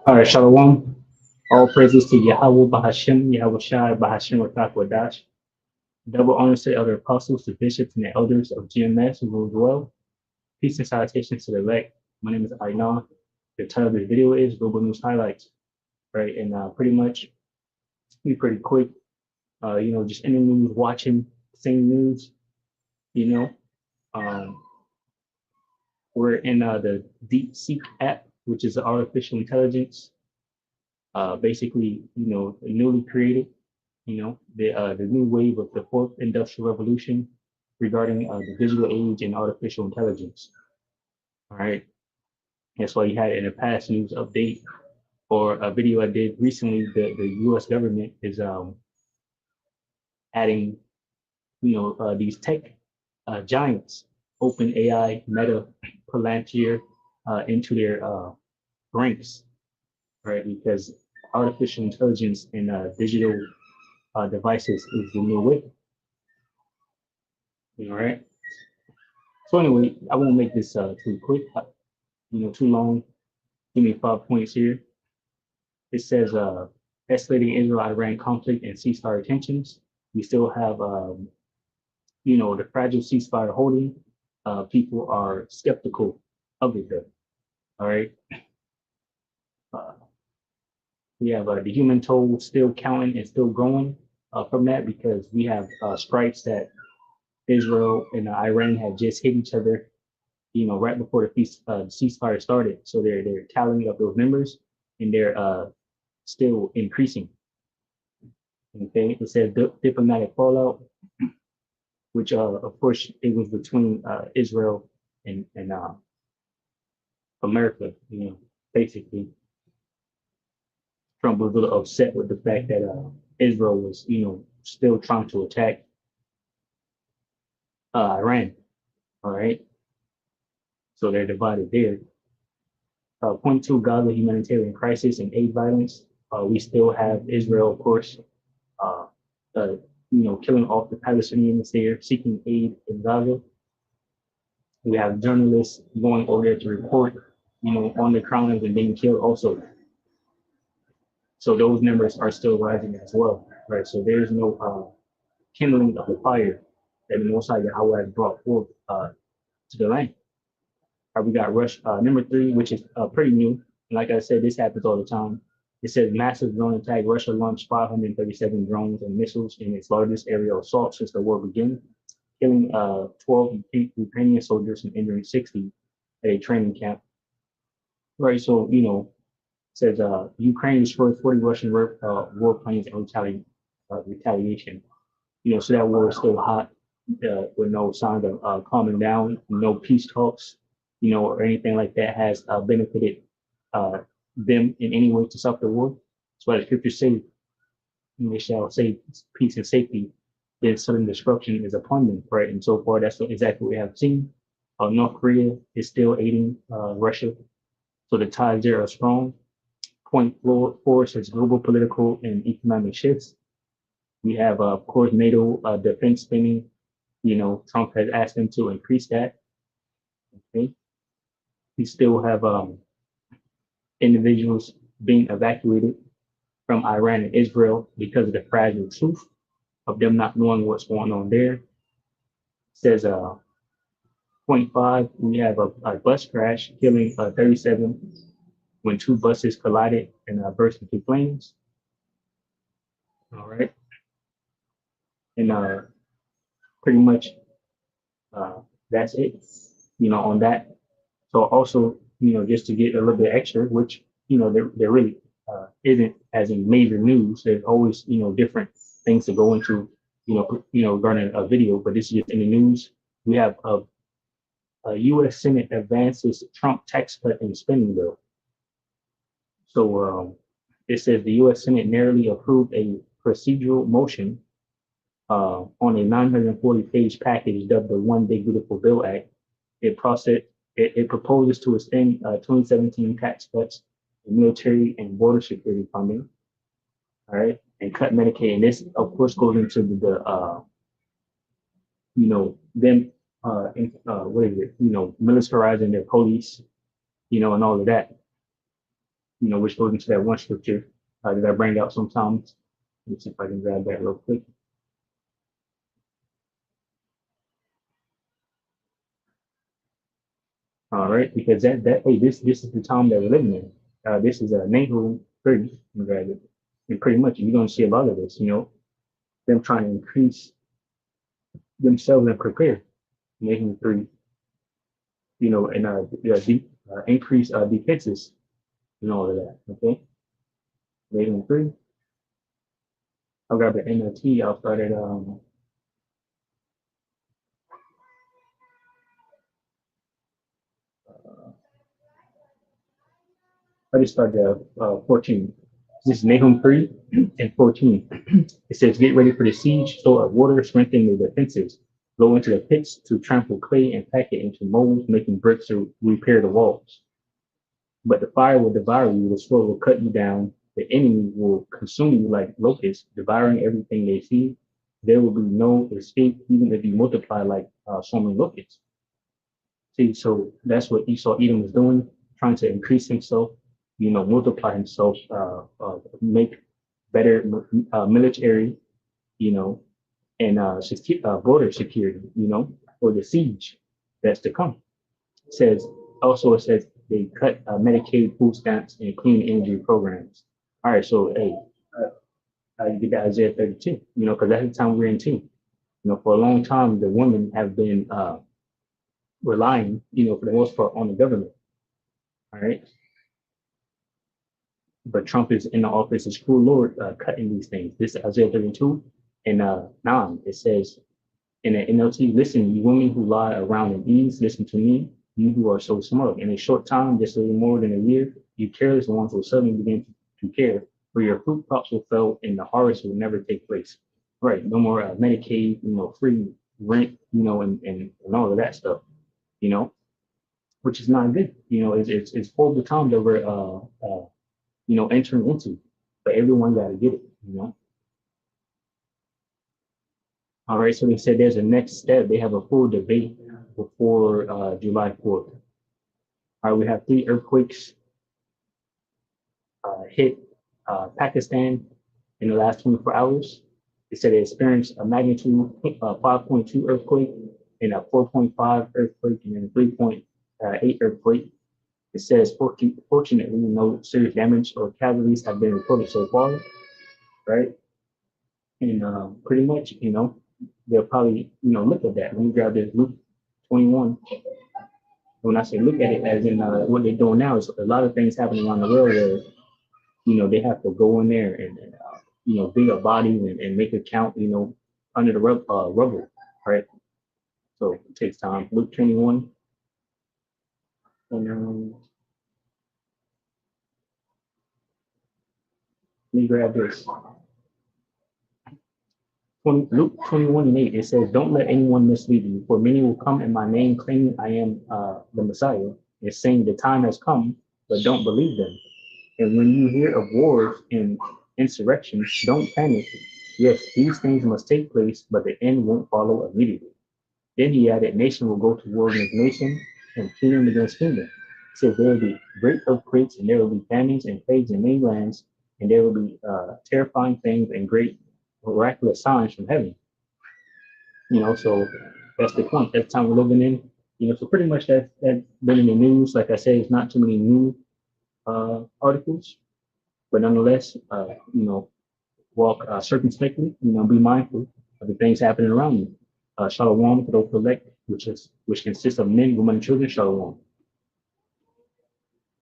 All right, Shalom. All praises to Yahweh Bahashim, Yahweh Shai Bahashim Wadash. Double honors to elder apostles, the bishops, and the elders of GMS who rule well. Peace and salutations to the elect. My name is Ainan. The title of this video is Global News Highlights. Right, and pretty much be pretty quick. Just in the news, watching, seeing news. You know, um, we're in the DeepSeek app, which is artificial intelligence. Basically, newly created. The new wave of the fourth industrial revolution regarding the digital age and artificial intelligence. All right. That's why you had in a past news update or a video I did recently. The U.S. government is adding, these tech giants, OpenAI, Meta, Palantir, into their ranks, right? Because artificial intelligence and digital devices is the new way. All right. So anyway, I won't make this too quick, too long. Give me 5 points here. It says escalating Israel-Iran conflict and ceasefire tensions. We still have, the fragile ceasefire holding. People are skeptical of it, though. All right. Uh, we have the human toll still counting and still growing from that because we have strikes that Israel and Iran had just hit each other, right before the ceasefire started. So they're tallying up those numbers, and they're still increasing. Okay, it says diplomatic fallout, which of course it was between Israel and America. Basically, Trump was a little upset with the fact that Israel was, still trying to attack Iran. All right, so they're divided there. Point two, Gaza humanitarian crisis and aid violence. We still have Israel, of course, uh, killing off the Palestinians there, seeking aid in Gaza. We have journalists going over there to report, on the ground and being killed also. So those numbers are still rising as well, right? So there's no kindling of the fire that the Most High Yahweh has brought forth to the land. We got Rush number three, which is pretty new. And like I said, this happens all the time. It says massive drone attack. Russia launched 537 drones and missiles in its largest aerial assault since the war began, killing 12 Ukrainian soldiers and injuring 60 at a training camp. Right. So, says Ukraine destroyed 40 Russian warplanes in retaliation. So that war is still hot with no signs of calming down, no peace talks, or anything like that has benefited them in any way to stop the war. That's why the scriptures say, they shall say peace and safety, then sudden destruction is upon them, right? And so far, that's exactly what we have seen. North Korea is still aiding Russia, so the ties there are strong. Point four says global political and economic shifts. We have, of course, NATO defense spending. Trump has asked them to increase that. Okay. We still have individuals being evacuated from Iran and Israel because of the fragile truth of them not knowing what's going on there. It says point five, we have a bus crash killing 37 when two buses collided and burst into flames. All right. And pretty much that's it, on that. So also, just to get a little bit extra, which, there really isn't as in major news. There's always, different things to go into, regarding a video, but this is just in the news. We have a U.S. Senate advances Trump tax cut and spending bill. So it says the U.S. Senate narrowly approved a procedural motion on a 940-page package dubbed the One Big Beautiful Bill Act. It proposes to extend 2017 tax cuts in military and border security funding, all right, and cut Medicaid. And this, of course, goes into them, what is it, militarizing their police, and all of that. which goes into that one scripture that I bring out sometimes. Let me see if I can grab that real quick. All right, because hey, this is the time that we're living in. This is a Nahum 30, grab it. And pretty much you're gonna see a lot of this, them trying to increase themselves and prepare, Nahum 3, and increase defenses and all of that. Okay, Nahum 3. I'll grab the NLT. I'll start at I just started at 14. This is Nahum 3 and 14. It says, get ready for the siege, store up water, strengthen the defenses, go into the pits to trample clay and pack it into molds, making bricks to repair the walls. But the fire will devour you, the sword will cut you down, the enemy will consume you like locusts, devouring everything they see. There will be no escape, even if you multiply like swarming locusts. See, so that's what Esau Edom was doing, trying to increase himself, multiply himself, make better military, you know, and border security, for the siege that's to come. It says they cut Medicaid food stamps and clean energy programs. All right, so hey, you get that Isaiah 32, because that's the time we're in too. For a long time, the women have been relying, for the most part, on the government. All right. But Trump is in the office as cruel Lord cutting these things. This is Isaiah 32 and 9. It says in the NLT, listen, you women who lie around in ease, listen to me, you who are so smug. In a short time, just a little more than a year, you careless ones will suddenly begin to care, for your fruit crops will fail and the harvest will never take place. Right. No more Medicaid, free rent, and all of that stuff, you know, which is not good. It's horrible time that we're entering into. But everyone got to get it. All right, so they said there's a next step. They have a full debate before July 4th. All right, we have 3 earthquakes hit Pakistan in the last 24 hours. They said they experienced a magnitude 5.2 earthquake and a 4.5 earthquake and then a 3.8 earthquake. It says, fortunately, no serious damage or casualties have been reported so far, right? And pretty much, they'll probably, look at that. Let me grab this Luke 21. When I say look at it, as in what they're doing now is a lot of things happening around the world where, they have to go in there and dig up bodies and make a count, under the rubble, right? So it takes time. Luke 21. And let me grab this. Luke 21 and 8, it says, don't let anyone mislead you, for many will come in my name claiming I am the Messiah. It's saying the time has come, but don't believe them. And when you hear of wars and insurrections, don't panic. Yes, these things must take place, but the end won't follow immediately. Then he added, nation will go to war against nation and kingdom against kingdom. He says there will be great earthquakes and there will be famines and plagues in many lands, and there will be terrifying things and great miraculous signs from heaven. So that's the point. That's the time we're living in. So pretty much that's been in the news. Like I said, it's not too many new articles, but nonetheless, walk circumspectly. Be mindful of the things happening around you. Shalom to those elect, which consists of men, women, and children. Shalom.